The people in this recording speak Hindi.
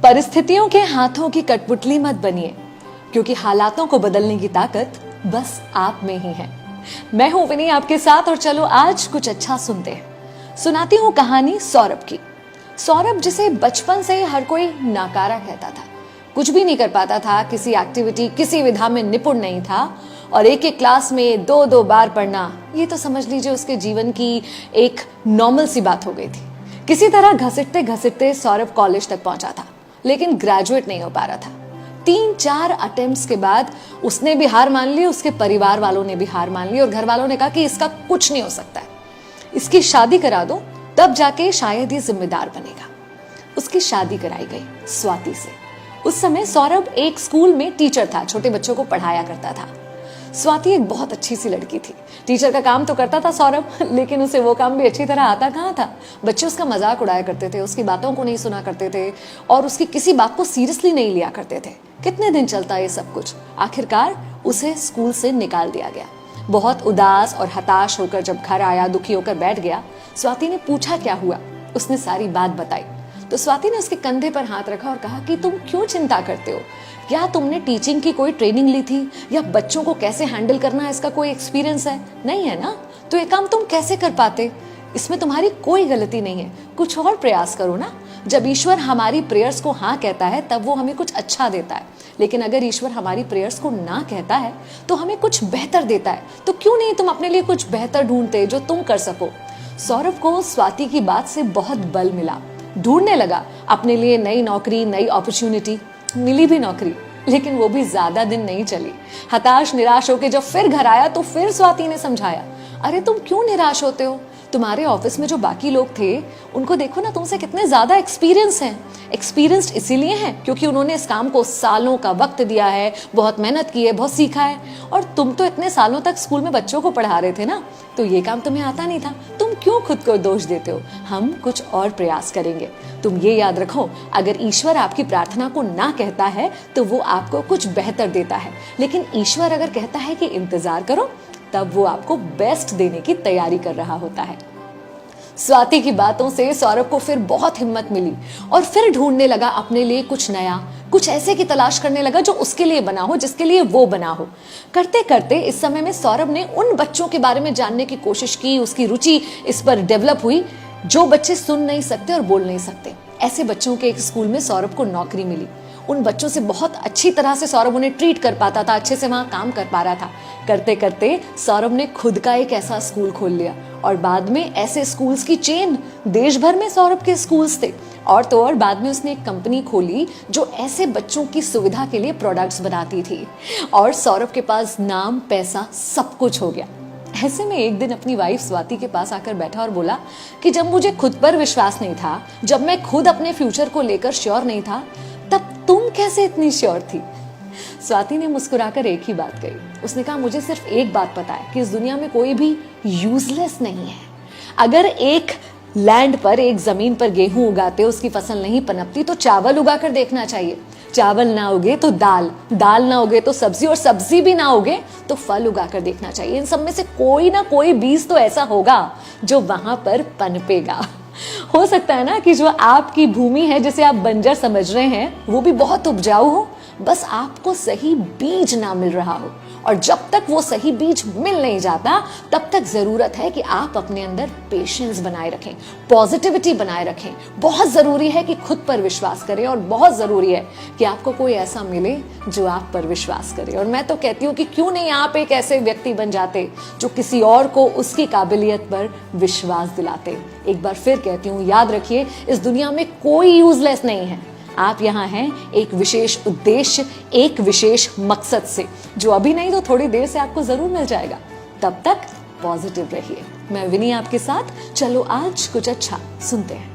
परिस्थितियों के हाथों की कठपुतली मत बनिए, क्योंकि हालातों को बदलने की ताकत बस आप में ही है। मैं हूं विनी आपके साथ, और चलो आज कुछ अच्छा सुनते हैं। सुनाती हूं कहानी सौरभ की। सौरभ, जिसे बचपन से हर कोई नाकारा कहता था, कुछ भी नहीं कर पाता था, किसी एक्टिविटी किसी विधा में निपुण नहीं था, और एक एक क्लास में दो दो बार पढ़ना, ये तो समझ लीजिए उसके जीवन की एक नॉर्मल सी बात हो गई थी। किसी तरह घसीटते घसीटते सौरभ कॉलेज तक पहुंचा था, लेकिन ग्रेजुएट नहीं हो पा रहा था। 3-4 अटेम्प्ट्स के बाद उसने भी हार मान ली, उसके परिवार वालों ने भी हार मान ली, और घर वालों ने कहा कि इसका कुछ नहीं हो सकता है, इसकी शादी करा दो, तब जाके शायद ये जिम्मेदार बनेगा। उसकी शादी कराई गई स्वाति से। उस समय सौरभ एक स्कूल में टीचर था, छोटे बच्चों को पढ़ाया करता था। स्वाति एक बहुत अच्छी सी लड़की थी। टीचर का काम तो करता था सौरभ, लेकिन उसे वो काम भी अच्छी तरह आता कहाँ था। बच्चे उसका मजाक उड़ाया करते थे, उसकी बातों को नहीं सुना करते थे, और उसकी किसी बात को सीरियसली नहीं लिया करते थे। कितने दिन चलता ये सब कुछ। आखिरकार उसे स्कूल से निकाल दिया गया। बहुत उदास और हताश होकर जब घर आया, दुखी होकर बैठ गया, स्वाति ने पूछा क्या हुआ। उसने सारी बात बताई तो स्वाति ने उसके कंधे पर हाथ रखा और कहा कि तुम क्यों चिंता करते हो? क्या तुमने टीचिंग की कोई ट्रेनिंग ली थी, या बच्चों को कैसे हैंडल करना है इसका कोई एक्सपीरियंस है? नहीं है ना, तो ये काम तुम कैसे कर पाते? इसमें तुम्हारी कोई गलती नहीं है, कुछ और प्रयास करो ना। जब ईश्वर हमारी प्रेयर्स को हाँ कहता है तब वो हमें कुछ अच्छा देता है, लेकिन अगर ईश्वर हमारी प्रेयर्स को ना कहता है तो हमें कुछ बेहतर देता है। तो क्यों नहीं तुम अपने लिए कुछ बेहतर ढूंढते जो तुम कर सको? सौरभ को स्वाति की बात से बहुत बल मिला। ढूंढने लगा अपने लिए नई नौकरी, नई अपॉर्चुनिटी। मिली भी नौकरी, लेकिन वो भी ज्यादा दिन नहीं चली। हताश निराश होकर जब फिर घर आया तो फिर स्वाति ने समझाया, अरे तुम क्यों निराश होते हो? तुम्हारे ऑफिस में जो बाकी लोग थे उनको देखो ना, तुमसे कितने ज्यादा एक्सपीरियंस हैं। एक्सपीरियंस्ड इसीलिए हैं क्योंकि उन्होंने इस काम को सालों का वक्त दिया है, बहुत मेहनत की है, बहुत सीखा है। और तुम तो इतने सालों तक स्कूल में बच्चों को पढ़ा रहे थे ना, तो ये काम तुम्हें आता नहीं था। तुम क्यों खुद को दोष देते हो? हम कुछ और प्रयास करेंगे। तुम ये याद रखो, अगर ईश्वर आपकी प्रार्थना को ना कहता है तो वो आपको कुछ बेहतर देता है, लेकिन ईश्वर अगर कहता है कि इंतजार करो, तब वो आपको बेस्ट देने की तैयारी कर रहा होता है। स्वाति की बातों से सौरभ को फिर बहुत हिम्मत मिली, और फिर ढूंढने लगा अपने लिए कुछ नया, कुछ ऐसे की तलाश करने लगा जो उसके लिए बना हो, जिसके लिए वो बना हो। करते करते इस समय में सौरभ ने उन बच्चों के बारे में जानने की कोशिश की। उसकी रुचि इस पर डेवलप हुई जो बच्चे सुन नहीं सकते और बोल नहीं सकते। ऐसे बच्चों के एक स्कूल में सौरभ को नौकरी मिली। उन बच्चों से बहुत अच्छी तरह से सौरभ उन्हें ट्रीट कर पाता था, अच्छे से वहां काम कर पा रहा था। करते करते सौरभ ने खुद का एक ऐसा स्कूल खोल लिया, और बाद में ऐसे स्कूल्स की चेन, देश भर में सौरभ के स्कूल्स थे। और तो और बाद में उसने एक कंपनी खोली जो ऐसे बच्चों की सुविधा के लिए प्रोडक्ट्स बनाती थी, और सौरभ के पास नाम, पैसा, सब कुछ हो गया। ऐसे में एक दिन अपनी वाइफ स्वाति के पास आकर बैठा और बोला कि जब मुझे खुद पर विश्वास नहीं था, जब मैं खुद अपने फ्यूचर को लेकर श्योर नहीं था, तब तुम कैसे इतनी श्योर थी? स्वाति ने मुस्कुराकर एक ही बात कही। उसने कहा, मुझे सिर्फ एक बात पता है कि इस दुनिया में कोई भी यूजलेस नहीं है। अगर एक लैंड पर, एक जमीन पर गेहूं उगाते, उसकी फसल नहीं पनपती, तो चावल उगाकर देखना चाहिए। चावल ना उगे तो दाल, दाल ना उगे तो सब्जी, और सब्जी भी ना उगे तो फल उगाकर देखना चाहिए। इन सब में से कोई ना कोई बीज तो ऐसा होगा जो वहां पर पनपेगा। हो सकता है ना कि जो आपकी भूमि है, जिसे आप बंजर समझ रहे हैं, वो भी बहुत उपजाऊ हो, बस आपको सही बीज ना मिल रहा हो। और जब तक वो सही बीज मिल नहीं जाता, तब तक जरूरत है कि आप अपने अंदर पेशेंस बनाए रखें, पॉजिटिविटी बनाए रखें। बहुत जरूरी है कि खुद पर विश्वास करें, और बहुत जरूरी है कि आपको कोई ऐसा मिले जो आप पर विश्वास करे। और मैं तो कहती हूँ कि क्यों नहीं आप एक ऐसे व्यक्ति बन जाते जो किसी और को उसकी काबिलियत पर विश्वास दिलाते। एक बार फिर कहती हूँ, याद रखिए, इस दुनिया में कोई यूजलेस नहीं है। आप यहाँ हैं एक विशेष उद्देश्य, एक विशेष मकसद से, जो अभी नहीं तो थोड़ी देर से आपको जरूर मिल जाएगा। तब तक पॉजिटिव रहिए। मैं विनी आपके साथ। चलो आज कुछ अच्छा सुनते हैं।